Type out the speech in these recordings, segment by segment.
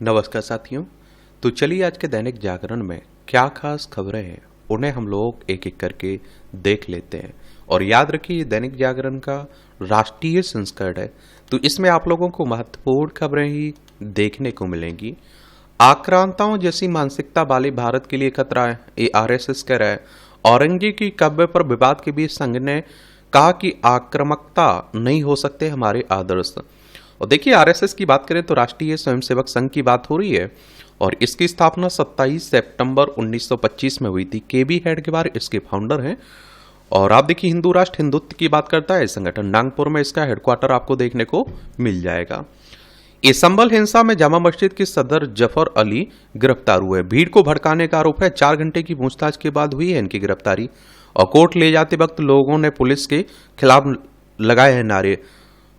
नमस्कार साथियों। तो चलिए आज के दैनिक जागरण में क्या खास खबरें हैं उन्हें हम लोग एक एक करके देख लेते हैं। और याद रखिए, ये दैनिक जागरण का राष्ट्रीय संस्करण है, तो इसमें आप लोगों को महत्वपूर्ण खबरें ही देखने को मिलेंगी। आक्रांताओं जैसी मानसिकता वाले भारत के लिए खतरा है, ये आरएसएस कह रहा है। औरंगजेब की काव्य पर विवाद के बीच संघ ने कहा कि आक्रामकता नहीं हो सकते हमारे आदर्श। और देखिए, आरएसएस की बात करें तो राष्ट्रीय स्वयंसेवक संघ की बात हो रही है, और इसकी स्थापना 27 सितंबर 1925 में हुई थी। केबी हेडगेवार इसके फाउंडर हैं। और आप देखिए, हिंदू राष्ट्र हिंदुत्व की बात करता है संगठन, नागपुर में इसका हेडक्वार्टर आपको देखने को मिल जाएगा। इस संभल हिंसा में जामा मस्जिद के सदर जफर अली गिरफ्तार हुए। भीड़ को भड़काने का आरोप है। 4 घंटे की पूछताछ के बाद हुई है इनकी गिरफ्तारी। और कोर्ट ले जाते वक्त लोगों ने पुलिस के खिलाफ लगाए हैं नारे,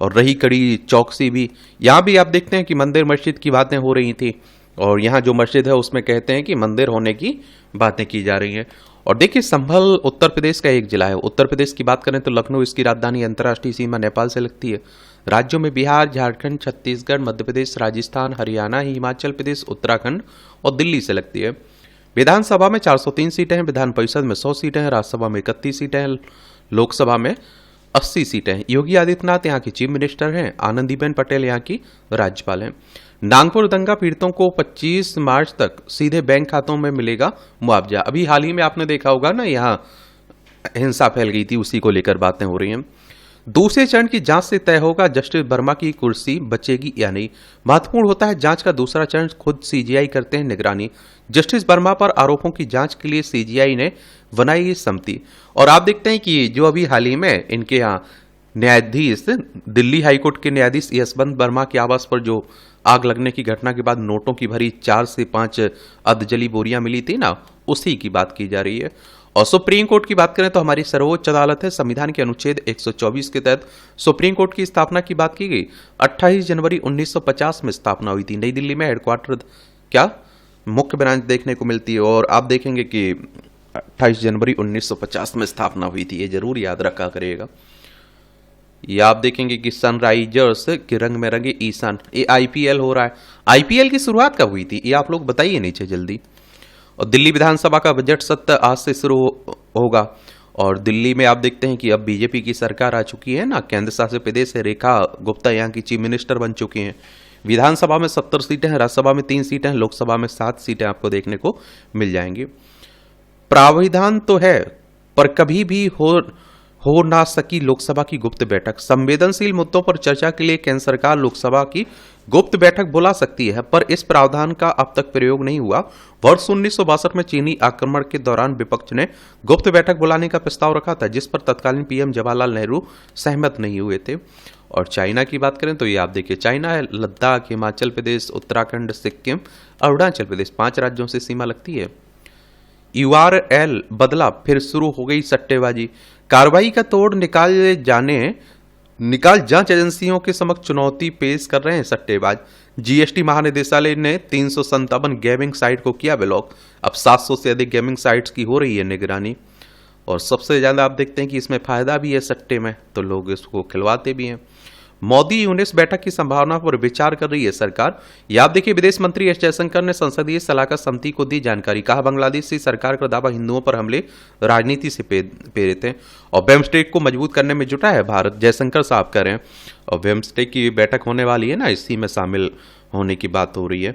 और रही कड़ी चौकसी भी। यहाँ भी आप देखते हैं कि मंदिर मस्जिद की बातें हो रही थी, और यहाँ जो मस्जिद है उसमें कहते हैं कि मंदिर होने की बातें की जा रही हैं। और देखिए, संभल उत्तर प्रदेश का एक जिला है। उत्तर प्रदेश की बात करें तो लखनऊ इसकी राजधानी, अंतर्राष्ट्रीय सीमा नेपाल से लगती है। राज्यों में बिहार, झारखंड, छत्तीसगढ़, मध्य प्रदेश, राजस्थान, हरियाणा, हिमाचल प्रदेश, उत्तराखंड और दिल्ली से लगती है। विधानसभा में 403 सीटें हैं, विधान परिषद में 100 सीटें हैं, राज्यसभा में 31 सीटें हैं, लोकसभा में 80 सीटें हैं। योगी आदित्यनाथ यहाँ की चीफ मिनिस्टर हैं, आनंदीबेन पटेल यहाँ की राज्यपाल हैं। नागपुर दंगा पीड़ितों को 25 मार्च तक सीधे बैंक खातों में मिलेगा मुआवजा। अभी हाल ही में आपने देखा होगा ना, यहाँ हिंसा फैल गई थी, उसी को लेकर बातें हो रही हैं। दूसरे चरण की जांच से तय होगा जस्टिस वर्मा की कुर्सी बचेगी या नहीं। महत्वपूर्ण होता है जांच का दूसरा चरण, खुद सीजीआई करते हैं निगरानी। जस्टिस वर्मा पर आरोपों की जांच के लिए सीजीआई ने बनाई ये समिति। और आप देखते हैं कि जो अभी हाल ही में इनके यहाँ न्यायाधीश, दिल्ली हाईकोर्ट के न्यायाधीश यशवंत वर्मा के आवास पर जो आग लगने की घटना के बाद नोटों की भरी 4 से 5 अर्धजली बोरियां मिली थी ना, उसी की बात की जा रही है। और सुप्रीम कोर्ट की बात करें तो हमारी सर्वोच्च अदालत है, संविधान के अनुच्छेद 124 के तहत सुप्रीम कोर्ट की स्थापना की बात की गई। 28 जनवरी 1950 में स्थापना हुई थी। नई दिल्ली में हेडक्वार्टर क्या मुख्य ब्रांच देखने को मिलती है। और आप देखेंगे कि 28 जनवरी 1950 में स्थापना हुई थी, ये जरूर याद रखा करिएगा। ये आप देखेंगे कि सनराइजर्स के रंग में रंगे ईशान, ये आईपीएल हो रहा है। आईपीएल की शुरुआत कब हुई थी ये आप लोग बताइए नीचे जल्दी। और दिल्ली विधानसभा का बजट सत्र आज से शुरू होगा। और दिल्ली में आप देखते हैं कि अब बीजेपी की सरकार आ चुकी है ना, केंद्र शासित प्रदेश से रेखा गुप्ता यहाँ की चीफ मिनिस्टर बन चुकी हैं। विधानसभा में 70 सीटें हैं, राज्यसभा में 3 सीटें हैं, लोकसभा में 7 सीटें आपको देखने को मिल जाएंगी। प्राविधान तो है, पर कभी भी हो ना सकी लोकसभा की गुप्त बैठक। संवेदनशील मुद्दों पर चर्चा के लिए केंद्र सरकार लोकसभा की गुप्त बैठक बुला सकती है, पर इस प्रावधान का अब तक प्रयोग नहीं हुआ। वर्ष 1962 में चीनी आक्रमण के दौरान विपक्ष ने गुप्त बैठक बुलाने का प्रस्ताव रखा था, जिस पर तत्कालीन पीएम जवाहरलाल नेहरू सहमत नहीं हुए थे। और चाइना की बात करें तो ये आप देखिए, चाइना है लद्दाख, हिमाचल प्रदेश, उत्तराखंड, सिक्किम, अरुणाचल प्रदेश, 5 राज्यों से सीमा लगती है। यूआरएल बदला, फिर शुरू हो गई सट्टेबाजी। कार्रवाई का तोड़ निकाल जांच एजेंसियों के समक्ष चुनौती पेश कर रहे हैं सट्टेबाज। जीएसटी महानिदेशालय ने 357 गेमिंग साइट को किया ब्लॉक। अब 700 से अधिक गेमिंग साइट्स की हो रही है निगरानी। और सबसे ज्यादा आप देखते हैं कि इसमें फायदा भी है सट्टे में, तो लोग इसको खिलवाते भी हैं। मोदी यूनिस बैठक की संभावना पर विचार कर रही है सरकार। यह आप देखिए, विदेश मंत्री एस जयशंकर ने संसदीय सलाहकार समिति को दी जानकारी। कहा, बांग्लादेशी सरकार का दावा हिंदुओं पर हमले राजनीति से प्रेरित है, और बिम्स्टेक को मजबूत करने में जुटा है भारत, जयशंकर साहब कह रहे हैं। और बिम्स्टेक की बैठक होने वाली है ना, इसी में शामिल होने की बात हो रही है।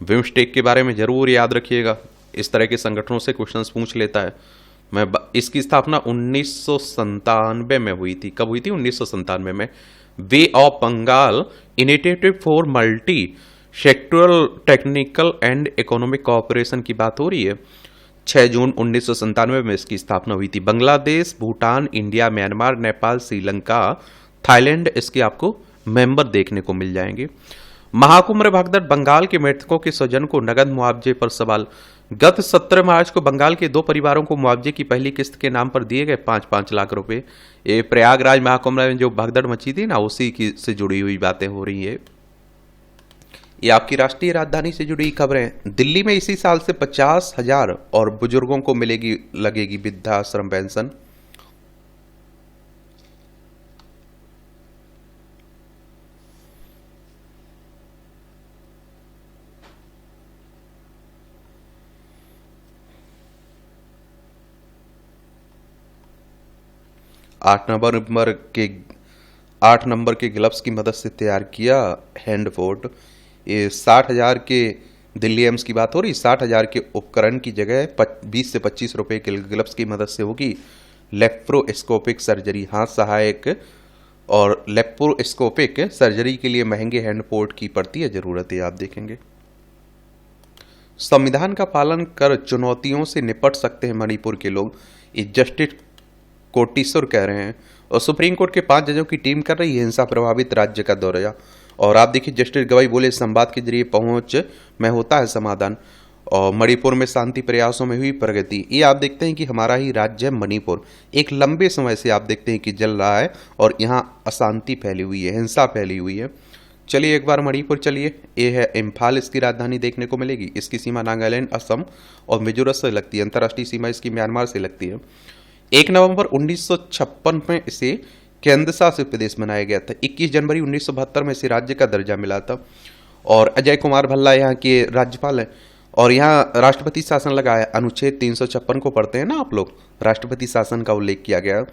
बिम्स्टेक के बारे में जरूर याद रखिएगा, इस तरह के संगठनों से क्वेश्चन पूछ लेता है। इसकी स्थापना 1997 में हुई थी। कब हुई थी? 1997 में। Bay of Bengal initiative for multi sectoral technical and economic cooperation की बात हो रही है। 6 जून 1997 में इसकी स्थापना हुई थी। Bangladesh, Bhutan, India, Myanmar, Nepal, Sri Lanka, Thailand इसके आपको मेंबर देखने को मिल जाएंगे। महाकुंभ भगदड़, बंगाल के मृतकों के स्वजन को नगद मुआवजे पर सवाल। गत 17 मार्च को बंगाल के 2 परिवारों को मुआवजे की पहली किस्त के नाम पर दिए गए 5-5 लाख रुपए। ये प्रयागराज महाकुंभ में जो भगदड़ मची थी ना, उसी की से जुड़ी हुई बातें हो रही है। ये आपकी राष्ट्रीय राजधानी से जुड़ी खबरें। दिल्ली में इसी साल से 50,000 और बुजुर्गों को लगेगी वृद्धाश्रम पेंशन। के 8 नंबर के ग्लव्स की मदद से तैयार किया हैंड फोर्ट। ये 60,000 के दिल्ली एम्स की बात हो रही, 60,000 के उपकरण की जगह 20 से 25 रुपए के ग्लव्स की मदद से होगी लेप्रोस्कोपिक सर्जरी। हाथ सहायक और लेप्रोस्कोपिक सर्जरी के लिए महंगे हैंड फोर्ट की पड़ती है जरूरत है, आप देखेंगे। संविधान का पालन कर चुनौतियों से निपट सकते हैं मणिपुर के लोग, ये जस्टिस कोटेश्वर कह रहे हैं। और सुप्रीम कोर्ट के 5 जजों की टीम कर रही है हिंसा प्रभावित राज्य का दौरा। और आप देखिए जस्टिस गवाई बोले संवाद के जरिए पहुंच में होता है समाधान। और मणिपुर में शांति प्रयासों में हुई प्रगति, ये आप देखते हैं कि हमारा ही राज्य है मणिपुर एक लंबे समय से आप देखते हैं कि जल रहा है और यहाँ अशांति फैली हुई है, हिंसा फैली हुई है। चलिए एक बार मणिपुर चलिए, ये है इम्फाल, इसकी राजधानी देखने को मिलेगी। इसकी सीमा नागालैंड, असम और मिजोरम से लगती है। अंतर्राष्ट्रीय सीमा इसकी म्यांमार से लगती है। 1 नवंबर 1956 में इसे केंद्र शासित प्रदेश बनाया गया था। 21 जनवरी 1972 में इसे राज्य का दर्जा मिला था। और अजय कुमार भल्ला यहाँ के राज्यपाल हैं और यहाँ राष्ट्रपति शासन लगा है। अनुच्छेद 356 को पढ़ते हैं ना आप लोग, राष्ट्रपति शासन का उल्लेख किया गया।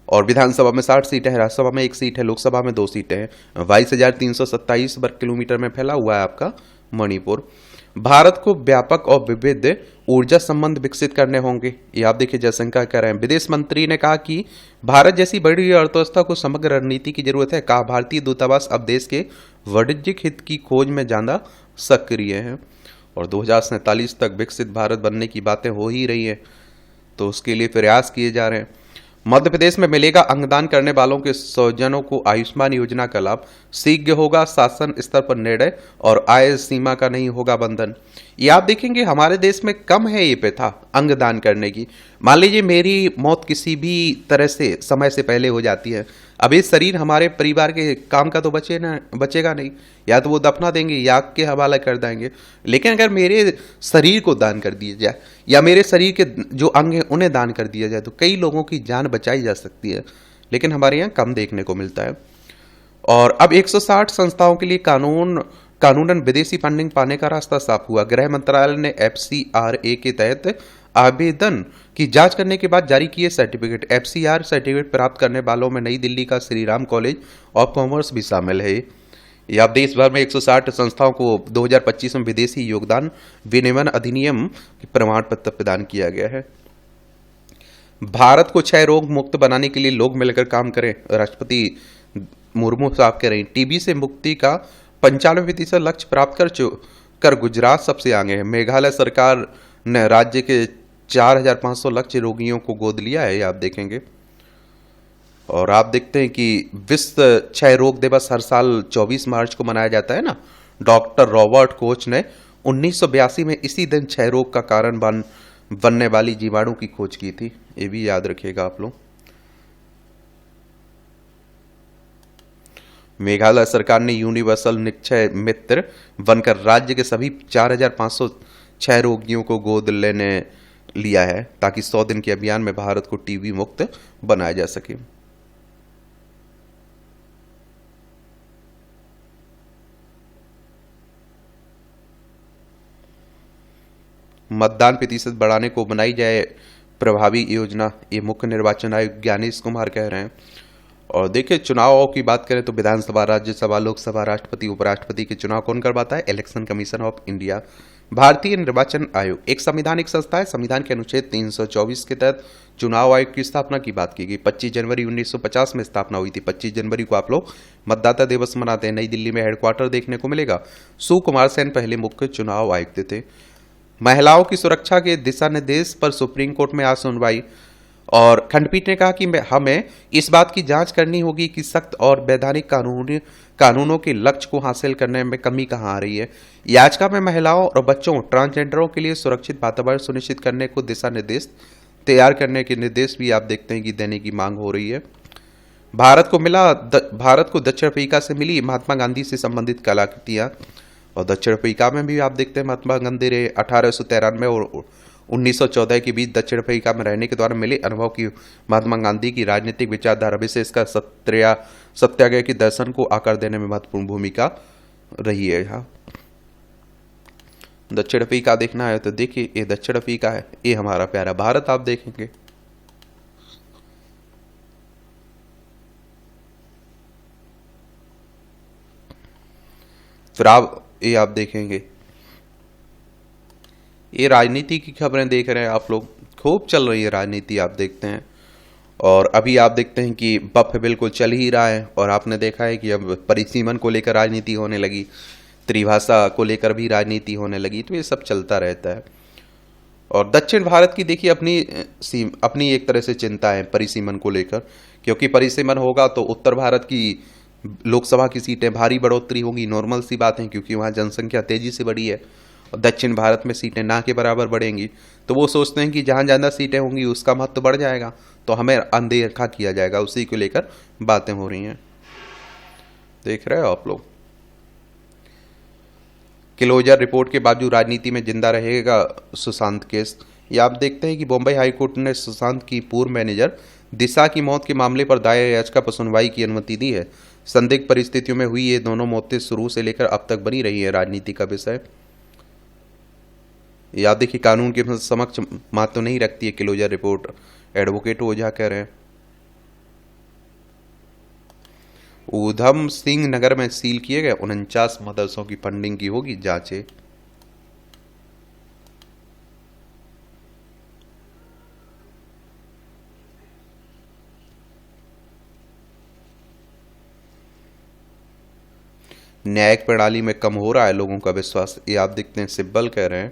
और विधानसभा में 60 सीटें हैं, राज्यसभा में 1 सीट है, लोकसभा में 2 सीटें हैं। 22,327 वर्ग किलोमीटर में फैला हुआ है आपका मणिपुर। भारत को व्यापक और विविध ऊर्जा संबंध विकसित करने होंगे, ये आप देखिए जयशंकर कह रहे हैं। विदेश मंत्री ने कहा कि भारत जैसी बड़ी अर्थव्यवस्था को समग्र रणनीति की जरूरत है। कहा भारतीय दूतावास अब देश के वाणिज्यिक हित की खोज में ज्यादा सक्रिय है। और 2047 तक विकसित भारत बनने की बातें हो ही रही है, तो उसके लिए प्रयास किए जा रहे हैं। मध्य प्रदेश में मिलेगा अंगदान करने वालों के स्वजनों को आयुष्मान योजना का लाभ। शीघ्र होगा शासन स्तर पर निर्णय और आय सीमा का नहीं होगा बंधन। ये आप देखेंगे हमारे देश में कम है ये प्रथा अंगदान करने की। मान लीजिए मेरी मौत किसी भी तरह से समय से पहले हो जाती है, अब ये शरीर हमारे परिवार के काम का तो बचेगा नहीं, या तो वो दफना देंगे या आग के हवाला कर देंगे। लेकिन अगर मेरे शरीर को दान कर दिया जाए या मेरे शरीर के जो अंग हैं उन्हें दान कर दिया जाए तो कई लोगों की जान बचाई जा सकती है, लेकिन हमारे यहाँ कम देखने को मिलता है। और अब 160 संस्थाओं के लिए कानूनन विदेशी फंडिंग पाने का रास्ता साफ हुआ। गृह मंत्रालय ने FCRA के तहत आवेदन की जांच करने के बाद जारी किए सर्टिफिकेट। FCR सर्टिफिकेट प्राप्त करने वालों में नई दिल्ली का Shri Ram college of commerce भी शामिल है। ये अब देश भर में 160 संस्थाओं को 2025 में विदेशी योगदान विनिमय अधिनियम प्रमाण पत्र प्रदान किया गया है। भारत को क्षय रोग मुक्त बनाने के लिए लोग मिलकर काम करें, राष्ट्रपति मुर्मू साहब कह रहे हैं। टीबी से मुक्ति का 95% लक्ष्य प्राप्त कर गुजरात सबसे आगे है। मेघालय सरकार ने राज्य के 4,500 लक्ष्य रोगियों को गोद लिया है, आप देखेंगे। और आप देखते हैं कि विश्व क्षय रोग दिवस हर साल 24 मार्च को मनाया जाता है ना। डॉक्टर रॉबर्ट कोच ने 1982 में इसी दिन क्षय रोग का कारण बनने वाली जीवाणु की खोज की थी, ये भी याद रखिएगा आप लोग। मेघालय सरकार ने यूनिवर्सल निक्षय मित्र बनकर राज्य के सभी 4,500 क्षय रोगियों को गोद लेने लिया है ताकि 100 दिन के अभियान में भारत को टीबी मुक्त बनाया जा सके। मतदान प्रतिशत बढ़ाने को बनाई जाए प्रभावी योजना, ये मुख्य निर्वाचन आयुक्त ज्ञानेश कुमार कह रहे हैं। और देखिए चुनाव की बात करें तो विधानसभा, राज्यसभा, लोकसभा, राष्ट्रपति, उपराष्ट्रपति के चुनाव कौन करवाता है? Election commission of India. भारतीय निर्वाचन आयोग एक संवैधानिक संस्था है। संविधान के अनुच्छेद 324 के तहत चुनाव आयोग की स्थापना की बात की गई। 25 जनवरी 1950 में स्थापना हुई थी। 25 जनवरी को आप लोग मतदाता दिवस मनाते हैं। नई दिल्ली में हेडक्वार्टर देखने को मिलेगा। सुकुमार सेन पहले मुख्य चुनाव आयुक्त थे। महिलाओं की सुरक्षा के दिशा निर्देश पर सुप्रीम कोर्ट में आज सुनवाई। और खंडपीठ ने कहा कि हमें इस बात की जांच करनी होगी कि सख्त और वैधानिक कानूनों के लक्ष्य को हासिल करने में कमी कहां आ रही है। याचिका में महिलाओं और बच्चों, ट्रांसजेंडरों के लिए सुरक्षित वातावरण सुनिश्चित करने को दिशा निर्देश तैयार करने के निर्देश भी आप देखते हैं कि देने की मांग हो रही है। भारत को दक्षिण अफ्रीका से मिली महात्मा गांधी से संबंधित कलाकृतियां। और दक्षिण अफ्रीका में भी आप देखते हैं महात्मा गांधी रहे। 1893 और 1914 के बीच दक्षिण अफ्रीका में रहने के दौरान मिले अनुभव की महात्मा गांधी की राजनीतिक विचारधारा विशेष का सत्याग्रह के दर्शन को आकार देने में महत्वपूर्ण भूमिका रही है। यहाँ दक्षिण अफ्रीका देखना है तो देखिए, ये दक्षिण अफ्रीका है, ये हमारा प्यारा भारत आप देखेंगे। फिर आप देखेंगे, ये राजनीति की खबरें देख रहे हैं आप लोग, खूब चल रही है राजनीति, आप देखते हैं। और अभी आप देखते हैं कि बफ बिल्कुल चल ही रहा है, और आपने देखा है कि अब परिसीमन को लेकर राजनीति होने लगी, त्रिभाषा को लेकर भी राजनीति होने लगी, तो ये सब चलता रहता है। और दक्षिण भारत की देखिए अपनी एक तरह से चिंता है परिसीमन को लेकर, क्योंकि परिसीमन होगा तो उत्तर भारत की लोकसभा की सीटें भारी बढ़ोतरी होगी, नॉर्मल सी बात है, क्योंकि वहाँ जनसंख्या तेजी से बढ़ी है। और दक्षिण भारत में सीटें ना के बराबर बढ़ेंगी, तो वो सोचते हैं कि जहाँ ज़्यादा सीटें होंगी उसका महत्व बढ़ जाएगा, तो हमें अनदेखा किया जाएगा, उसी को लेकर बातें हो रही हैं। देख रहे हो आप लोग, क्लोजर रिपोर्ट के बावजूद राजनीति में जिंदा रहेगा सुशांत केस। ये आप देखते हैं कि बॉम्बे हाईकोर्ट ने सुशांत की पूर्व मैनेजर दिशा की मौत के मामले पर दायर याचिका पर सुनवाई की अनुमति दी है। संदिग्ध परिस्थितियों में हुई ये दोनों मौतें शुरू से लेकर अब तक बनी रही है राजनीति का विषय। याद देखिए, कानून के समक्ष महत्व नहीं रखती है क्लोजर रिपोर्ट, एडवोकेट ओझा कह रहे हैं। ऊधम सिंह नगर में सील किए गए 49 मदरसों की फंडिंग की होगी जांचें। न्यायिक प्रणाली में कम हो रहा है लोगों का विश्वास, ये आप देखते हैं सिब्बल कह रहे हैं।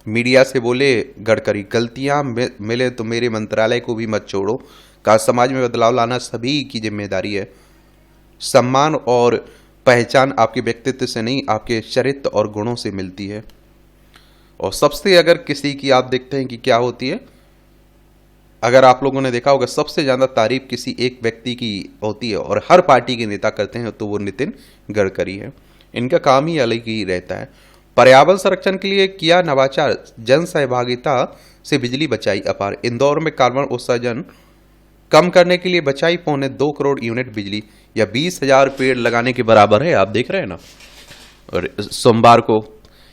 मीडिया से बोले गडकरी, गलतियां मिले तो मेरे मंत्रालय को भी मत छोड़ो, कहा समाज में बदलाव लाना सभी की जिम्मेदारी है। सम्मान और पहचान आपके व्यक्तित्व से नहीं, आपके चरित्र और गुणों से मिलती है। और सबसे अगर किसी की आप देखते हैं कि क्या होती है, अगर आप लोगों ने देखा होगा सबसे ज्यादा तारीफ किसी एक व्यक्ति की होती है और हर पार्टी के नेता करते हैं, तो वो नितिन गडकरी है। इनका काम ही अलग ही रहता है। पर्यावरण संरक्षण के लिए किया नवाचार, जन सहभागिता से बिजली बचाई अपार। इंदौर में कार्बन उत्सर्जन कम करने के लिए बचाई 2.25 करोड़ यूनिट बिजली, या 20,000 पेड़ लगाने के बराबर है, आप देख रहे हैं ना। और सोमवार को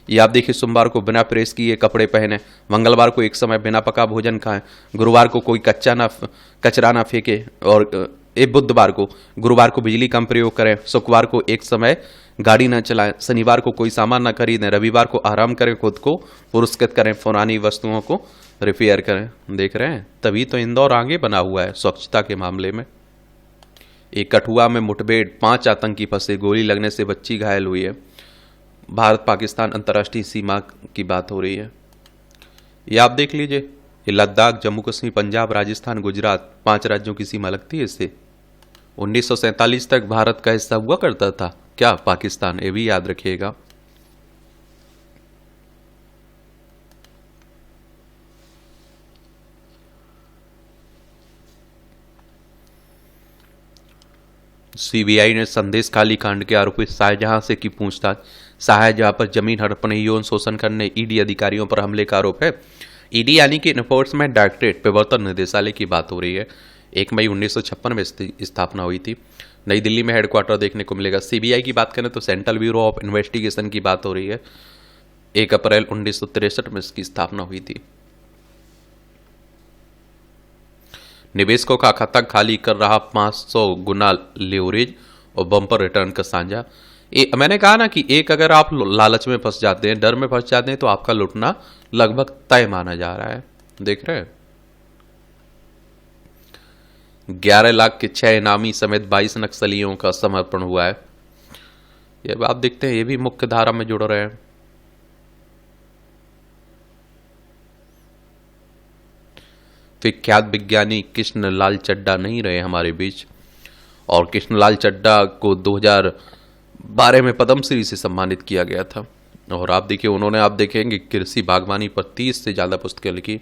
ये आप देखिए, सोमवार को बिना प्रेस किए कपड़े पहने, मंगलवार को एक समय बिना पका भोजन खाएं, गुरुवार को कोई कचरा ना फेंके, और बुधवार को गुरुवार को बिजली कम प्रयोग करें, शुक्रवार को एक समय गाड़ी न चलाएं, शनिवार को कोई सामान न खरीदें, रविवार को आराम करें, खुद को पुरस्कृत करें, पुरानी वस्तुओं को रिपेयर करें। देख रहे हैं, तभी तो इंदौर आगे बना हुआ है स्वच्छता के मामले में। एक कठुआ में मुठभेड़, 5 आतंकी फंसे, गोली लगने से बच्ची घायल हुई है। भारत पाकिस्तान अंतर्राष्ट्रीय सीमा की बात हो रही है। ये आप देख लीजिए, ये लद्दाख, जम्मू कश्मीर, पंजाब, राजस्थान, गुजरात, 5 राज्यों की सीमा लगती है इससे। 1947 तक भारत का हिस्सा हुआ करता था क्या पाकिस्तान, ये भी याद रखिएगा। सीबीआई ने संदेश खाली कांड के आरोपी शाहजहां से की पूछताछ। शाहजहां पर जमीन हड़पने, यौन शोषण करने, ईडी अधिकारियों पर हमले का आरोप है। ईडी यानी कि एनफोर्समेंट डायरेक्टरेट, प्रवर्तन निदेशालय की बात हो रही है। 1 मई 1956 में स्थापना हुई थी। नई दिल्ली में हेडक्वार्टर देखने को मिलेगा। सीबीआई की बात करें तो सेंट्रल ब्यूरो ऑफ इन्वेस्टिगेशन की बात हो रही है। 1 अप्रैल 1963 में इसकी स्थापना हुई थी। निवेशकों का खाता खाली कर रहा 500 गुना लीवरेज और बम्पर रिटर्न का साझा। मैंने कहा ना कि एक अगर आप लालच में फंस जाते हैं, डर में फंस जाते हैं, तो आपका लुटना लगभग तय माना जा रहा है। देख रहे हैं, 11 लाख के 6 इनामी समेत 22 नक्सलियों का समर्पण हुआ है। ये आप देखते हैं, ये भी मुख्य धारा में जुड़ रहे हैं। विख्यात विज्ञानी कृष्णलाल चड्ढा नहीं रहे हमारे बीच, और कृष्णलाल चड्ढा को 2012 में पद्मश्री से सम्मानित किया गया था। और आप देखिए, उन्होंने आप देखेंगे कृषि बागवानी पर 30 से ज़्यादा पुस्तकें लिखी।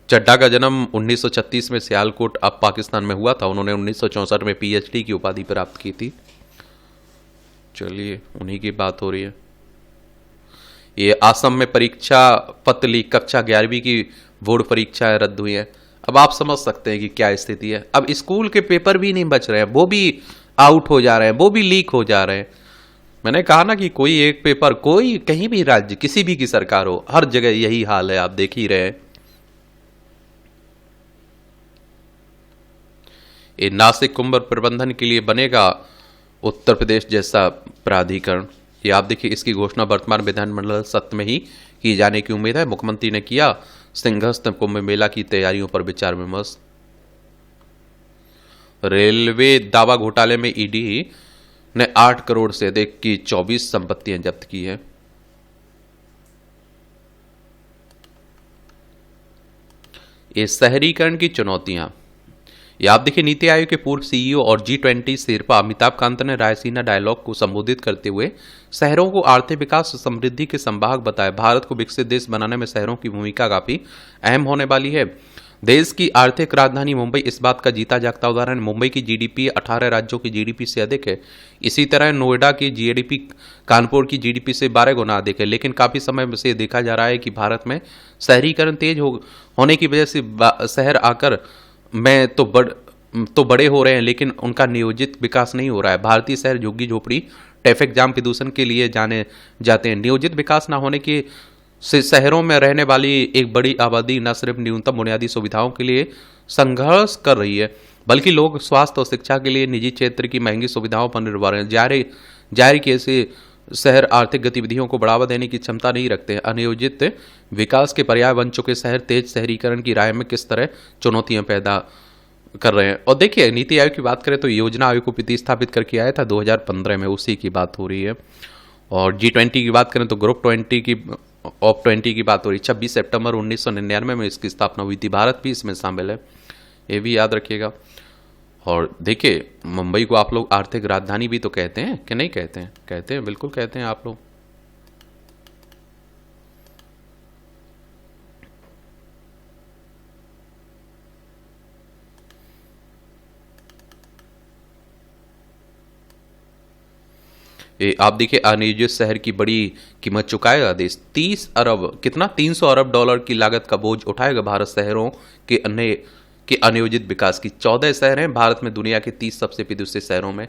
चड्ढा का जन्म 1936 में सियालकोट, अब पाकिस्तान में हुआ था। उन्होंने 1964 में पीएचडी की उपाधि प्राप्त की थी। चलिए, उन्हीं की बात हो रही है। ये असम में परीक्षा पत्र लीक, कक्षा 11वीं की बोर्ड परीक्षाएं रद्द हुई हैं। अब आप समझ सकते हैं कि क्या स्थिति है। अब स्कूल के पेपर भी नहीं बच रहे हैं, वो भी आउट हो जा रहे हैं, वो भी लीक हो जा रहे हैं। मैंने कहा ना कि कोई एक पेपर, कोई कहीं भी राज्य, किसी भी की सरकार हो, हर जगह यही हाल है, आप देख ही रहे हैं। ये नासिक कुंभ प्रबंधन के लिए बनेगा उत्तर प्रदेश जैसा प्राधिकरण। ये आप देखिए, इसकी घोषणा वर्तमान विधानमंडल सत्र में ही की जाने की उम्मीद है। मुख्यमंत्री ने किया सिंहस्थ कुंभ मेला की तैयारियों पर विचार विमर्श। रेलवे दावा घोटाले में ईडी ने 8 करोड़ से अधिक की 24 संपत्तियां जब्त की है। ये शहरीकरण की चुनौतियां। ये आप देखिए, नीति आयोग के पूर्व सीईओ और G20 शेरपा अमिताभ कांत ने रायसीना डायलॉग को संबोधित करते हुए शहरों को आर्थिक विकास और समृद्धि के संवाहक बताया। भारत को विकसित देश बनाने में शहरों की भूमिका काफी अहम होने वाली है। देश की आर्थिक राजधानी मुंबई इस बात का जीता जागता उदाहरण। मुंबई की जीडीपी 18 राज्यों की जीडीपी से अधिक है। इसी तरह नोएडा की जीडीपी कानपुर की जीडीपी से 12 गुना अधिक है। लेकिन काफी समय से देखा जा रहा है कि भारत में शहरीकरण तेज होने की वजह से शहर आकर में तो बड़े हो रहे हैं, लेकिन उनका नियोजित विकास नहीं हो रहा है। भारतीय शहर झुग्गी झोपड़ी, ट्रैफिक जाम, प्रदूषण के लिए जाने जाते हैं। नियोजित विकास न होने के से शहरों में रहने वाली एक बड़ी आबादी न सिर्फ न्यूनतम बुनियादी सुविधाओं के लिए संघर्ष कर रही है, बल्कि लोग स्वास्थ्य और शिक्षा के लिए निजी क्षेत्र की महंगी सुविधाओं पर निर्भर हैं। जाहिर कि ऐसे शहर आर्थिक गतिविधियों को बढ़ावा देने की क्षमता नहीं रखते हैं। अनियोजित विकास के पर्याय बन चुके शहर तेज शहरीकरण की राह में किस तरह चुनौतियां पैदा कर रहे हैं। और देखिए, नीति आयोग की बात करें तो योजना आयोग को प्रतिस्थापित करके आया था 2015 में, उसी की बात हो रही है। और G20 की बात करें तो ग्रुप 20 की बात हो रही है। 26 सितंबर 1999 में इसकी स्थापना हुई थी। भारत भी इसमें शामिल है, ये भी याद रखिएगा। और देखिए, मुंबई को आप लोग आर्थिक राजधानी भी तो कहते हैं कि नहीं कहते हैं? कहते हैं, बिल्कुल कहते हैं आप लोग। ये आप देखिए, अनियोजित शहर की बड़ी कीमत चुकाएगा देश। 30 अरब कितना 300 अरब डॉलर की लागत का बोझ उठाएगा भारत शहरों के अनियोजित विकास की। 14 शहर हैं भारत में दुनिया के 30 सबसे प्रदूषित शहरों में।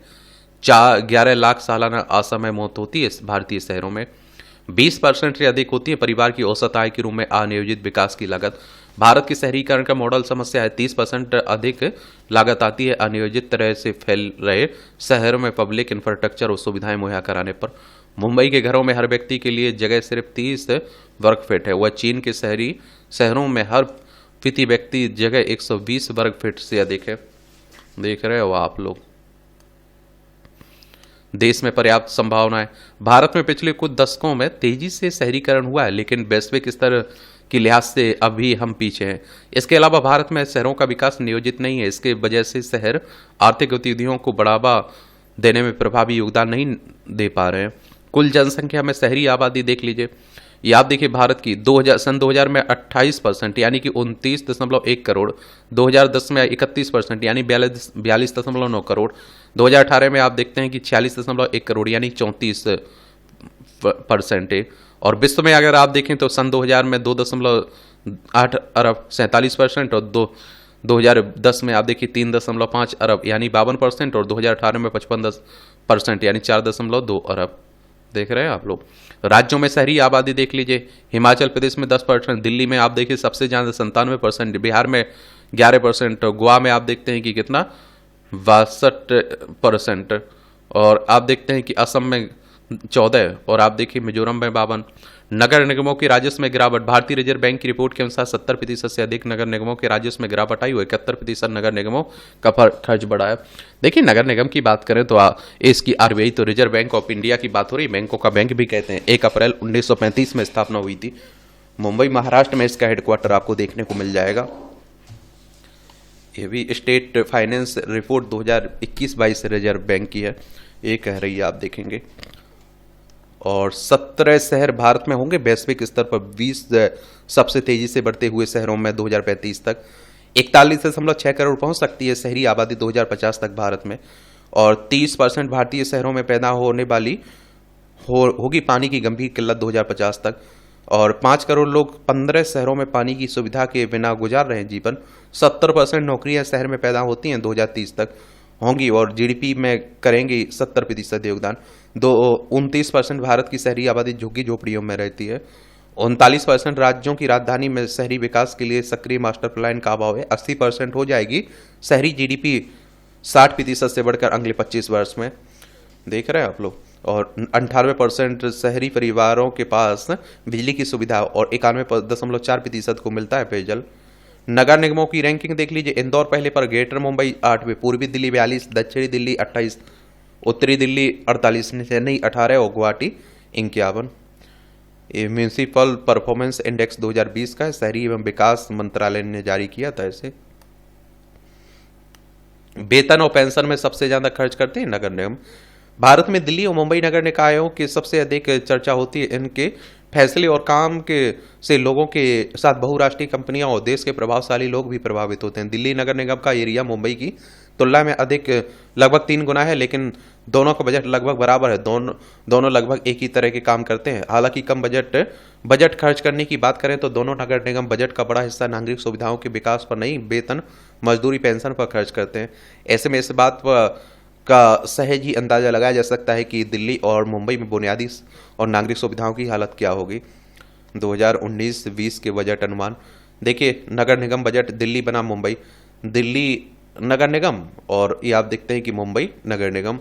11 लाख सालाना असमय मौत होती है भारतीय शहरों में। 20% से अधिक होती है परिवार की औसत आय के रूप में अनियोजित विकास की लागत। भारत की शहरीकरण का मॉडल समस्या है। 30% अधिक लागत आती है अनियोजित तरह से फैल रहे शहर में पब्लिक इंफ्रास्ट्रक्चर और सुविधाएं मुहैया कराने पर। मुंबई के घरों में हर व्यक्ति के लिए जगह सिर्फ 30 वर्ग फीट है। वह चीन के शहरों में हर प्रति व्यक्ति जगह 120 वर्ग फीट से अधिक है। देख रहे हो आप लोग। देश में पर्याप्त संभावना है। भारत में पिछले कुछ दशकों में तेजी से शहरीकरण हुआ है, लेकिन वैश्विक स्तर की लिहाज से अभी हम पीछे हैं। इसके अलावा भारत में शहरों का विकास नियोजित नहीं है। इसके वजह से शहर आर्थिक गतिविधियों को बढ़ावा देने में प्रभावी योगदान नहीं दे पा रहे हैं। कुल जनसंख्या में शहरी आबादी देख लीजिए। ये आप देखिए, भारत की 2000 में 28% यानी कि 29.1 करोड़, 2010 में 31% यानी 42.9 करोड़, 2018 में आप देखते हैं कि 46.1 करोड़ यानी 34% है। और विश्व में अगर आप देखें तो सन 2000 में 2.8 अरब 47% और 2010 में आप देखिए 3.5 अरब यानी 52% और 2018 में 55% यानी 4.2 अरब। देख रहे हैं आप लोग। राज्यों में शहरी आबादी देख लीजिए। हिमाचल प्रदेश में 10%, दिल्ली में आप देखिए सबसे ज्यादा 97%, बिहार में 11%, गोवा में आप देखते हैं कि कितना 62%, और आप देखते हैं कि असम में 14 और आप देखिए मिजोरम में 52। नगर निगमों के राजस्व में गिरावट। भारतीय रिजर्व बैंक की रिपोर्ट के अनुसार 70% से अधिक नगर निगमों के राजस्व में गिरावट आई हुई। 71% नगर निगमों का खर्च बढ़ा है। देखिए, नगर निगम की बात करें तो इसकी आरबीआई तो रिजर्व बैंक ऑफ इंडिया की बात हो रही, बैंकों का बैंक भी कहते हैं। 1 अप्रैल 1935 में स्थापना हुई थी। मुंबई महाराष्ट्र में इसका हेडक्वार्टर आपको देखने को मिल जाएगा। ये भी state finance report 2021-22 reserve bank की है, ये कह रही है, आप देखेंगे। और 17 शहर भारत में होंगे वैश्विक स्तर पर 20 सबसे तेजी से बढ़ते हुए शहरों में 2035 तक 41.6 करोड़ पहुंच सकती है शहरी आबादी 2050 तक भारत में। और 30% भारतीय शहरों में पैदा होने वाली होगी पानी की गंभीर किल्लत 2050 तक। और 5 करोड़ लोग 15 शहरों में पानी की सुविधा के बिना गुजार रहे हैं जीवन। 70% नौकरियां शहर में पैदा होती हैं 2030 तक होंगी और जीडीपी में करेंगी 70% योगदान। 29% भारत की शहरी आबादी झुग्गी झोपड़ियों में रहती है। 39% राज्यों की राजधानी में शहरी विकास के लिए सक्रिय मास्टर प्लान का अभाव है। 80% हो जाएगी शहरी जीडीपी 60% से बढ़कर अगले 25 वर्ष में। देख रहे हैं आप लोग। और 98% शहरी परिवारों के पास बिजली की सुविधा और 91.4% को मिलता है पेयजल। नगर निगमों की रैंकिंग देख लीजिए। इंदौर पहले पर, ग्रेटर मुंबई 8वें, पूर्वी दिल्ली 42, दक्षिणी दिल्ली 28, उत्तरी दिल्ली 48, चेन्नई 18 और गुवाहाटी 51। ये म्यूनिसिपल परफॉर्मेंस इंडेक्स 2020 का है, शहरी एवं विकास मंत्रालय ने जारी किया था इसे। वेतन और पेंशन में सबसे ज्यादा खर्च करते हैं नगर निगम। भारत में दिल्ली और मुंबई नगर निकायों की सबसे अधिक चर्चा होती है। इनके फैसले और काम के से लोगों के साथ बहुराष्ट्रीय कंपनियां और देश के प्रभावशाली लोग भी प्रभावित होते हैं। दिल्ली नगर निगम का एरिया मुंबई की तुलना में अधिक, लगभग 3 गुना है, लेकिन दोनों का बजट लगभग बराबर है। दोनों लगभग एक ही तरह के काम करते हैं। हालांकि कम बजट खर्च करने की बात करें तो दोनों नगर निगम बजट का बड़ा हिस्सा नागरिक सुविधाओं के विकास पर नहीं, वेतन, मजदूरी, पेंशन पर खर्च करते हैं। ऐसे में इस बात का सहज ही अंदाजा लगाया जा सकता है कि दिल्ली और मुंबई में बुनियादी और नागरिक सुविधाओं की हालत क्या होगी। 2019-20 के बजट अनुमान देखिए। नगर निगम बजट दिल्ली बनाम मुंबई, दिल्ली नगर निगम, और ये आप देखते हैं कि मुंबई नगर निगम।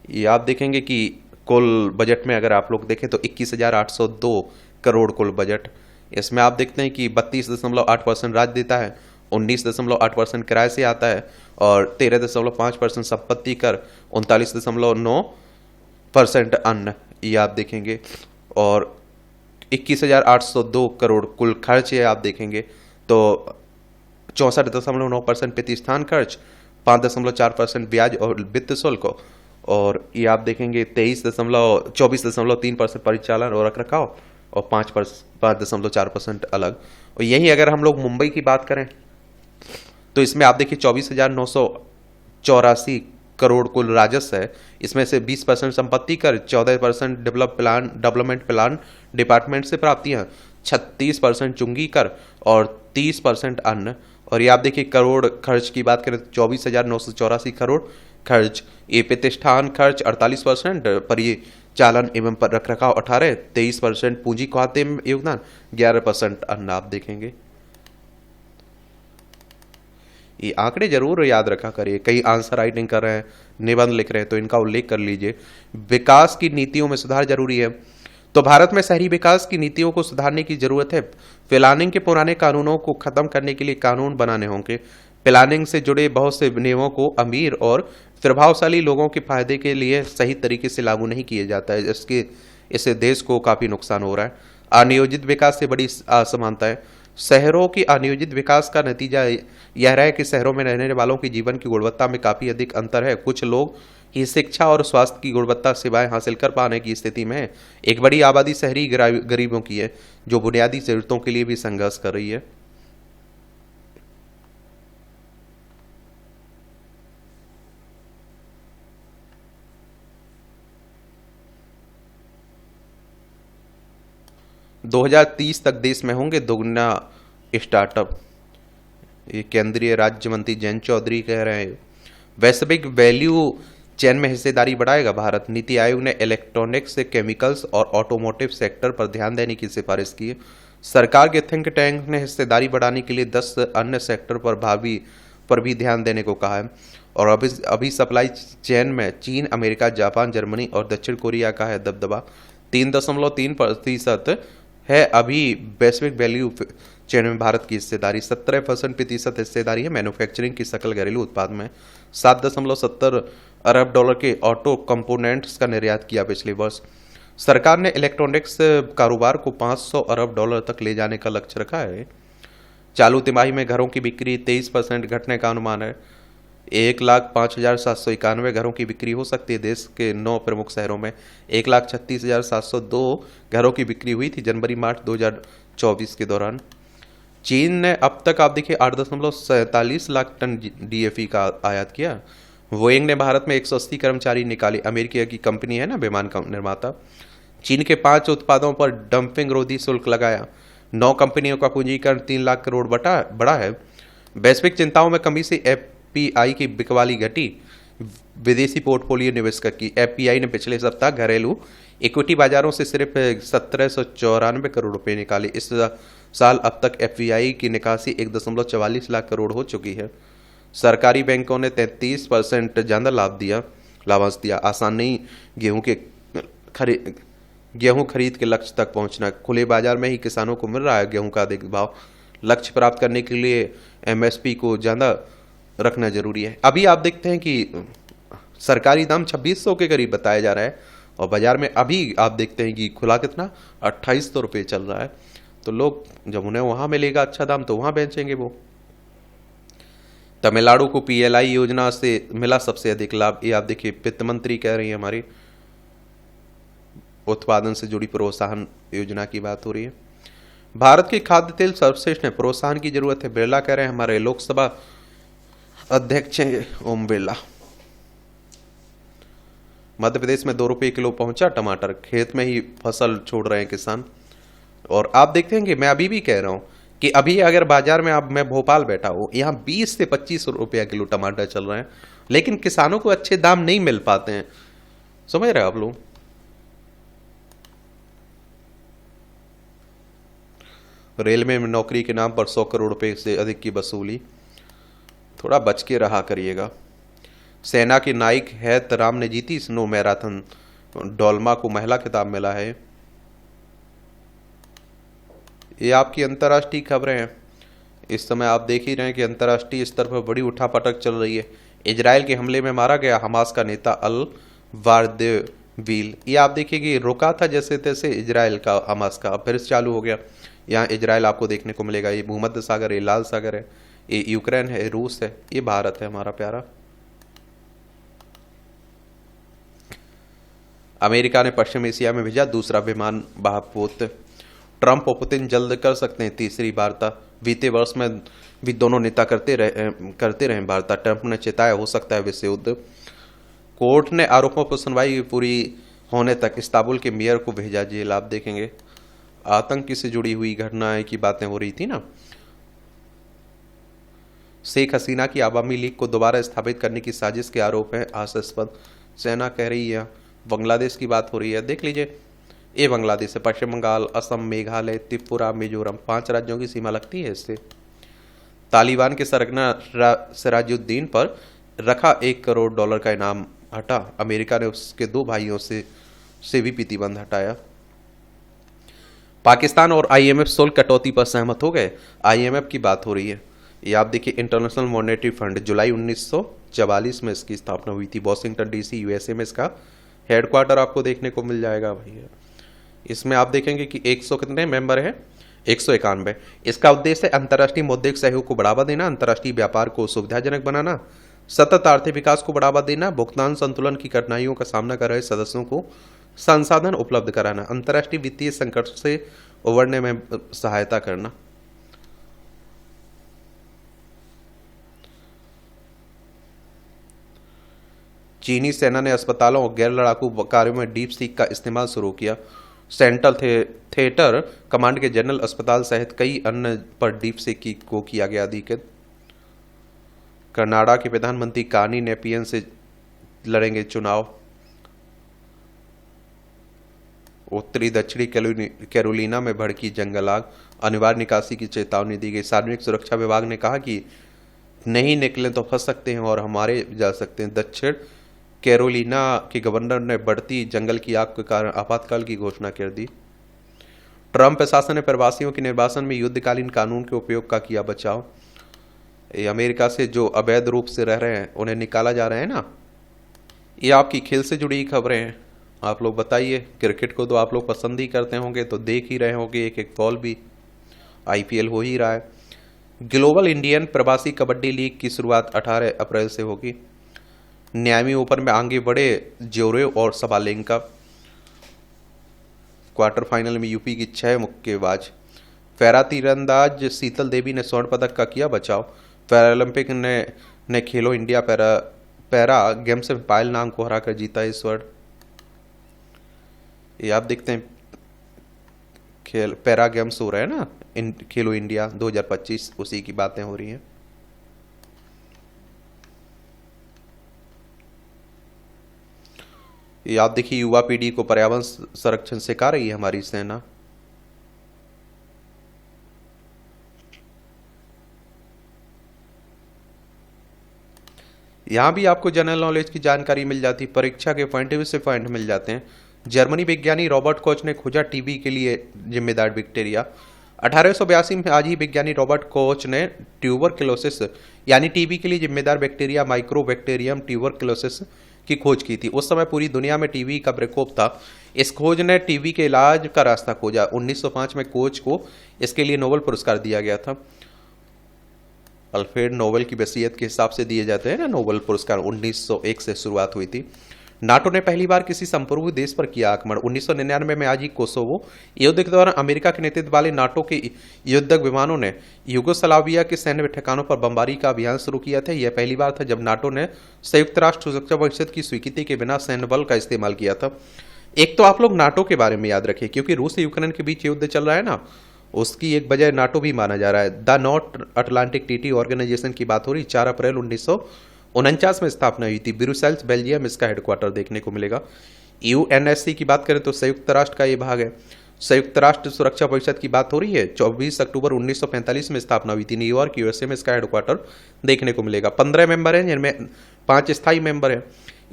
ये आप देखेंगे कि कुल बजट में अगर आप लोग देखें तो 21,802 करोड़ कुल बजट। इसमें आप देखते हैं कि 32.8% राज्य देता है, 19.8% किराए से आता है और 13.5% संपत्ति कर, 39.9% अन्न, ये आप देखेंगे। और 21,802 करोड़ कुल खर्च है आप देखेंगे तो 64.9% प्रतिष्ठान खर्च, 5.4% ब्याज और वित्त शुल्क, और ये आप देखेंगे 24.3% परिचालन और रखरखाव और 5.4% अलग। और यही अगर हम लोग मुंबई की बात करें तो इसमें आप देखिए 24,984 करोड़ कुल राजस्व है। इसमें से 20% संपत्ति कर, 14% डेवलपमेंट प्लान डिपार्टमेंट से प्राप्तियां, 36% चुंगी कर और 30% अन्न। और ये आप देखिए करोड़ खर्च की बात करें तो 24,984 करोड़ खर्च। ये प्रतिष्ठान खर्च 48%, परिचालन एवं रखरखाव 18, 23% पूंजी खाते में योगदान, 11% अन्न आप देखेंगे। ये आंकड़े जरूर याद रखा करिए। कई आंसर राइटिंग कर रहे हैं, निबंध लिख रहे हैं तो इनका उल्लेख कर लीजिए। विकास की नीतियों में सुधार जरूरी है। तो भारत में शहरी विकास की नीतियों को सुधारने की जरूरत है। प्लानिंग के पुराने कानूनों को खत्म करने के लिए कानून बनाने होंगे। प्लानिंग से जुड़े बहुत से नियमों को अमीर और प्रभावशाली लोगों के फायदे के लिए सही तरीके से लागू नहीं किया जाता है, इससे देश को काफी नुकसान हो रहा है। अनियोजित विकास से बड़ी असमानता है। शहरों की अनियोजित विकास का नतीजा यह रहा है कि शहरों में रहने वालों की जीवन की गुणवत्ता में काफी अधिक अंतर है। कुछ लोग ही शिक्षा और स्वास्थ्य की गुणवत्ता सेवाएं हासिल कर पाने की स्थिति में है। एक बड़ी आबादी शहरी गरीबों की है जो बुनियादी जरूरतों के लिए भी संघर्ष कर रही है। दो 2030 तक देश में होंगे दोगुना स्टार्टअप, ये केंद्रीय राज्य मंत्री जयंत चौधरी कह रहे हैं। वैश्विक वैल्यू चेन में हिस्सेदारी बढ़ाएगा भारत। नीति आयोग ने इलेक्ट्रॉनिक्स, केमिकल्स और ऑटोमोटिव सेक्टर पर ध्यान देने की सिफारिश की है। सरकार के थिंक टैंक ने हिस्सेदारी बढ़ाने के लिए 10 अन्य सेक्टर पर भी ध्यान देने को कहा है। और अभी सप्लाई चेन में चीन, अमेरिका, जापान, जर्मनी और दक्षिण कोरिया का है दबदबा। 3.3% है अभी वैश्विक वैल्यू चेन में भारत की हिस्सेदारी। 17% हिस्सेदारी है मैन्युफैक्चरिंग की सकल घरेलू उत्पाद में। 7.70 अरब डॉलर के ऑटो कंपोनेंट्स का निर्यात किया पिछले वर्ष। सरकार ने इलेक्ट्रॉनिक्स कारोबार को 500 अरब डॉलर तक ले जाने का लक्ष्य रखा है। चालू तिमाही में घरों की बिक्री 23% घटने का अनुमान है। 1,05,791 घरों की बिक्री हो सकती है। देश के 9 प्रमुख शहरों में 1,36,702 घरों की बिक्री हुई थी जनवरी मार्च 2024 के दौरान। चीन ने अब तक आप देखिए 8.47 लाख टन डीएफई का आयात किया। बोइंग ने भारत में 180 कर्मचारी निकाले। अमेरिका की कंपनी है ना विमान निर्माता। चीन के 5 उत्पादों पर डंपिंग रोधी शुल्क लगाया। 9 कंपनियों का पूंजीकरण 3 लाख करोड़ बढ़ा है। वैश्विक चिंताओं में कमी से एफपीआई की बिकवाली घटी। विदेशी पोर्टफोलियो निवेशक की एफपीआई ने पिछले सप्ताह घरेलू इक्विटी बाजारों से सिर्फ 1794 करोड़ रुपए निकाले। इस साल अब तक एफपीआई की निकासी 1.44 लाख करोड़ हो चुकी है। सरकारी बैंकों ने 33% ज्यादा लाभांश दिया। आसान नहीं खरी गेहूं खरीद के लक्ष्य तक पहुंचना। खुले बाजार में ही किसानों को मिल रहा है गेहूं का अधिक भाव। लक्ष्य प्राप्त करने के लिए एमएसपी को ज्यादा रखना जरूरी है। अभी आप देखते हैं कि सरकारी दाम 2600 के करीब बताया जा रहा है और बाजार में अभी आप देखते हैं कि खुला कितना 2800 रुपये चल रहा है। तो लोग जब उन्हें वहां मिलेगा अच्छा दाम तो वहां बेचेंगे वो। तमिलनाडु को पीएलआई योजना से मिला सबसे अधिक लाभ। ये आप देखिए वित्त मंत्री कह रही है हमारी, उत्पादन से जुड़ी प्रोत्साहन योजना की बात हो रही है। भारत के खाद्य तेल सर्वश्रेष्ठ है, प्रोत्साहन की जरूरत है, बिरला कह रहे हैं, हमारे लोकसभा अध्यक्ष हैं ओम बिरला। मध्य प्रदेश में 2 रुपये किलो पहुंचा टमाटर, खेत में ही फसल छोड़ रहे हैं किसान। और आप देखते हैं कि मैं अभी भी कह रहा हूं कि अभी अगर बाजार में अब मैं भोपाल बैठा हूं, यहां 20 से 25 रुपया किलो टमाटर चल रहे हैं, लेकिन किसानों को अच्छे दाम नहीं मिल पाते हैं। समझ रहे आप लोग? रेलवे में नौकरी के नाम पर 100 करोड़ रुपए से अधिक की वसूली, थोड़ा बच के रहा करिएगा। सेना के नायक हैत राम ने जीती स्नो मैराथन, डोलमा को महिला खिताब मिला है। ये आपकी अंतर्राष्ट्रीय खबरें हैं। इस समय आप देख ही रहे हैं कि अंतर्राष्ट्रीय स्तर पर बड़ी उठापटक चल रही है। इजराइल के हमले में मारा गया हमास का नेता अल वारदेवील। ये आप देखिए कि रुका था जैसे तैसे इजराइल का हमास का, फिर चालू हो गया। यहाँ इजराइल आपको देखने को मिलेगा, ये भूमध्य सागर है, लाल सागर है, ये यूक्रेन है, रूस है, ये भारत है हमारा प्यारा। अमेरिका ने पश्चिम एशिया में भेजा दूसरा विमान वाहक पोत। ट्रंप और पुतिन जल्द कर सकते हैं तीसरी वार्ता। बीते वर्ष में भी दोनों नेता करते रहे वार्ता। ट्रंप ने चेताया हो सकता है विश्व युद्ध। कोर्ट ने आरोपों पर सुनवाई पूरी होने तक इस्तांबुल के मेयर को भेजा जेल। आप देखेंगे आतंक से जुड़ी हुई घटनाएं की बातें हो रही थी ना। शेख हसीना की आवामी लीग को दोबारा स्थापित करने की साजिश के आरोप हैं हास्यास्पद, सेना कह रही है। बांग्लादेश की बात हो रही है, देख लीजिए ये बांग्लादेश है, पश्चिम बंगाल, असम, मेघालय, त्रिपुरा, मिजोरम, 5 राज्यों की सीमा लगती है इससे। तालिबान के सरगना सिराजुद्दीन पर रखा $1 करोड़ का इनाम हटा। अमेरिका ने उसके 2 भाइयों से भी प्रतिबंध हटाया। पाकिस्तान और आईएमएफ शुल्क कटौती पर सहमत हो गए। आईएमएफ की बात हो रही है। ये आप देखिए इंटरनेशनल मॉनेटरी फंड, जुलाई 1944 में इसकी स्थापना हुई थी। वॉशिंगटन डीसी यूएसए में इसका हेडक्वार्टर आपको देखने को मिल जाएगा भैया। इसमें आप देखेंगे कि 100 कितने मेंबर हैं, 191। इसका उद्देश्य है अंतर्राष्ट्रीय मौद्रिक सहयोग को बढ़ावा देना, अंतर्राष्ट्रीय व्यापार को सुविधाजनक बनाना, सतत आर्थिक विकास को बढ़ावा देना, भुगतान संतुलन की कठिनाइयों का सामना कर रहे सदस्यों को संसाधन उपलब्ध कराना, अंतर्राष्ट्रीय वित्तीय संकट से उबरने में सहायता करना। चीनी सेना ने अस्पतालों और गैर लड़ाकू कार्यों में डीप सीक का इस्तेमाल शुरू किया। सेंट्रल थिएटर कमांड के जनरल अस्पताल सहित कई अन्य पर डीप सीक को किया गया अधिकृत। कनाडा के प्रधानमंत्री कार्नी नेपियन से लड़ेंगे चुनाव। उत्तरी दक्षिणी कैरोलिना में भड़की जंगल आग, अनिवार्य निकासी की चेतावनी दी गई। सार्वजनिक सुरक्षा विभाग ने कहा कि नहीं निकले तो फंस सकते हैं और हमारे जा सकते हैं। दक्षिण कैरोलिना के गवर्नर ने बढ़ती जंगल की आग के कारण आपातकाल की घोषणा कर दी। ट्रंप प्रशासन ने प्रवासियों के निर्वासन में युद्धकालीन कानून के उपयोग का किया बचाव। ये अमेरिका से जो अवैध रूप से रह रहे हैं उन्हें निकाला जा रहा है ना। ये आपकी खेल से जुड़ी खबरें हैं। आप लोग बताइए, क्रिकेट को तो आप लोग पसंद ही करते होंगे, तो देख ही रहे होंगे एक एक बॉल भी। आईपीएल हो ही रहा है। ग्लोबल इंडियन प्रवासी कबड्डी लीग की शुरुआत 18 अप्रैल से होगी। न्यामी ओपन में आगे बढ़े जोरेव और सबालेंका। क्वार्टर फाइनल में यूपी की 6 मुक्केबाज। पैरा तीरंदाज शीतल देवी ने स्वर्ण पदक का किया बचाव। पैरालंपिक ने खेलो इंडिया पैरा गेम्स में पायल नाम को हराकर जीता इस स्वर्ण। ये आप देखते हैं खेल पैरा गेम्स हो रहा है ना, खेलो इंडिया 2025, उसी की बातें हो रही हैं। ये आप देखिए युवा पीढ़ी को पर्यावरण संरक्षण सिखा रही है हमारी सेना। यहाँ भी आपको जनरल नॉलेज की जानकारी मिल जाती, परीक्षा के पॉइंट से पॉइंट मिल जाते हैं। जर्मनी विज्ञानी रॉबर्ट कोच ने खोजा टीबी के लिए जिम्मेदार बैक्टीरिया। 1882 में आज ही विज्ञानी रॉबर्ट कोच ने ट्यूबरक्लोसिस यानी टीबी के लिए जिम्मेदार बैक्टीरिया माइक्रोबैक्टीरियम ट्यूबरक्लोसिस की खोज की थी। उस समय पूरी दुनिया में टीबी का प्रकोप था। इस खोज ने टीबी के इलाज का रास्ता खोजा। 1905 में कोच को इसके लिए नोबेल पुरस्कार दिया गया था। अल्फ्रेड नोबेल की वसीयत के हिसाब से दिए जाते हैं ना नोबेल पुरस्कार। 1901 से शुरुआत हुई थी। नाटो ने पहली बार किसी संप्रभु देश पर किया आक्रमण। 1999 में आज ही कोसोवो युद्ध के दौरान अमेरिका के नेतृत्व वाले नाटो के युद्धक विमानों ने यूगोस्लाविया के सैन्य ठिकानों पर बमबारी का अभियान शुरू किया था। यह पहली बार था जब नाटो ने संयुक्त राष्ट्र सुरक्षा परिषद की स्वीकृति के बिना सैन्य बल का इस्तेमाल किया था। एक तो आप लोग नाटो के बारे में याद रखिए, क्योंकि रूस और यूक्रेन के बीच युद्ध चल रहा है ना, उसकी एक वजह नाटो भी माना जा रहा है। The North Atlantic Treaty Organization की बात हो रही। 4 अप्रैल 1949 में स्थापना हुई थी। ब्रुसेल्स बेल्जियम इसका हेडक्वार्टर देखने को मिलेगा। यूएनएससी की बात करें तो संयुक्त राष्ट्र का ये भाग है। संयुक्त राष्ट्र सुरक्षा परिषद की बात हो रही है। 24 अक्टूबर 1945 में स्थापना हुई थी। न्यूयॉर्क यूएसए में इसका हेडक्वार्टर देखने को मिलेगा। 15 मेंबर हैं, जिनमें 5 स्थायी मेंबर हैं।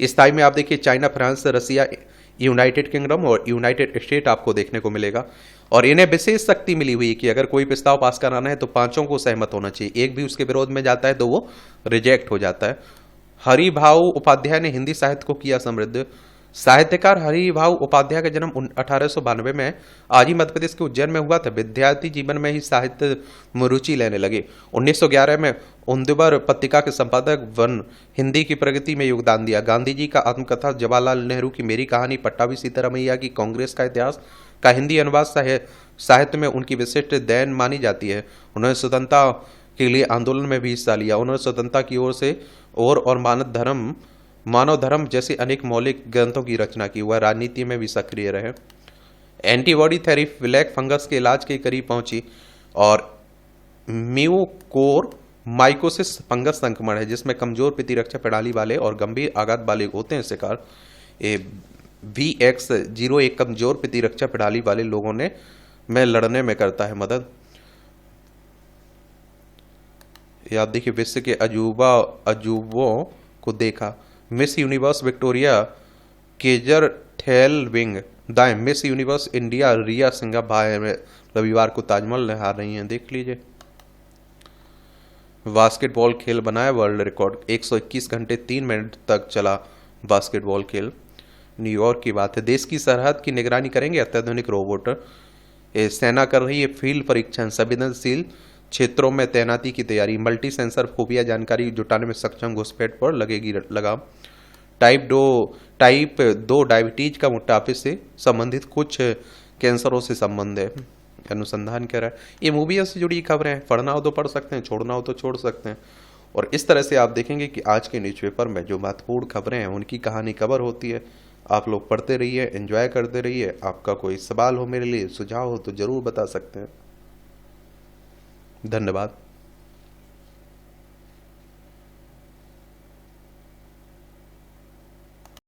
स्थायी में आप देखिए चाइना, फ्रांस, रसिया, यूनाइटेड किंगडम और यूनाइटेड स्टेट आपको देखने को मिलेगा। और इन्हें विशेष शक्ति मिली हुई है कि अगर कोई प्रस्ताव पास कराना है तो 5 को सहमत होना चाहिए। एक भी उसके विरोध में जाता है तो वो रिजेक्ट हो जाता है। हरिभाऊ उपाध्याय ने हिंदी साहित्य को किया समृद्ध। साहित्यकार हरिभाऊ उपाध्याय का जन्म 1892 में आज ही मध्य प्रदेश के उज्जैन में हुआ था। विद्यार्थी जीवन में ही साहित्य में रुचि लेने लगे। 1911 में उन्दुबर पत्रिका के संपादक वन हिंदी की प्रगति में योगदान दिया। गांधी जी का आत्मकथा, जवाहरलाल नेहरू की मेरी कहानी, पट्टाभी सीतारामैया की कांग्रेस का इतिहास का हिंदी अनुवाद साहित्य में उनकी विशिष्ट देन मानी जाती है। उन्होंने स्वतंत्रता के लिए आंदोलन में भी हिस्सा लिया। उन्होंने स्वतंत्रता की ओर से और मानव धर्म जैसे अनेक मौलिक ग्रंथों की रचना की। वह राजनीति में भी सक्रिय रहे। एंटीबॉडी थेरेपी ब्लैक फंगस के इलाज के करीब पहुंची और म्यूकोर माइकोसिस फंगस संक्रमण है, जिसमें कमजोर प्रतिरक्षा प्रणाली वाले और गंभीर आघात वाले होते हैं शिकार। VX01 कमजोर प्रतिरक्षा प्रणाली वाले लोगों में लड़ने में करता है मदद। याद देखिए, विश्व के अजूबों को देखा। मिस यूनिवर्स विक्टोरिया केजर थेलविंग दाएं। मिस यूनिवर्स इंडिया रिया सिंघा भाई में रविवार को ताजमहल में हार रही हैं, देख लीजिए। बास्केटबॉल खेल बनाया वर्ल्ड रिकॉर्ड। 121 घंटे 3 मिनट तक चला बास्केटबॉल खेल। न्यूयॉर्क की बात है। देश की सरहद की निगरानी करेंगे अत्याधुनिक रोबोट। सेना कर रही है फील्ड परीक्षण। संवेदनशील क्षेत्रों में तैनाती की तैयारी। मल्टी सेंसर खुफिया जानकारी जुटाने में सक्षम घुसपैठ पर लगेगी लगाम। टाइप 2 डायबिटीज का मोटापे से संबंधित कुछ कैंसरों से संबंध है, अनुसंधान कह रहा है। ये मूवियों से जुड़ी खबरें हैं, पढ़ना हो तो पढ़ सकते हैं, छोड़ना हो तो छोड़ सकते हैं। और इस तरह से आप देखेंगे कि आज के न्यूज़पेपर में जो महत्वपूर्ण खबरें हैं उनकी कहानी कवर होती है। आप लोग पढ़ते रहिए, एंजॉय करते रहिए। आपका कोई सवाल हो मेरे लिए, सुझाव हो तो जरूर बता सकते हैं। धन्यवाद।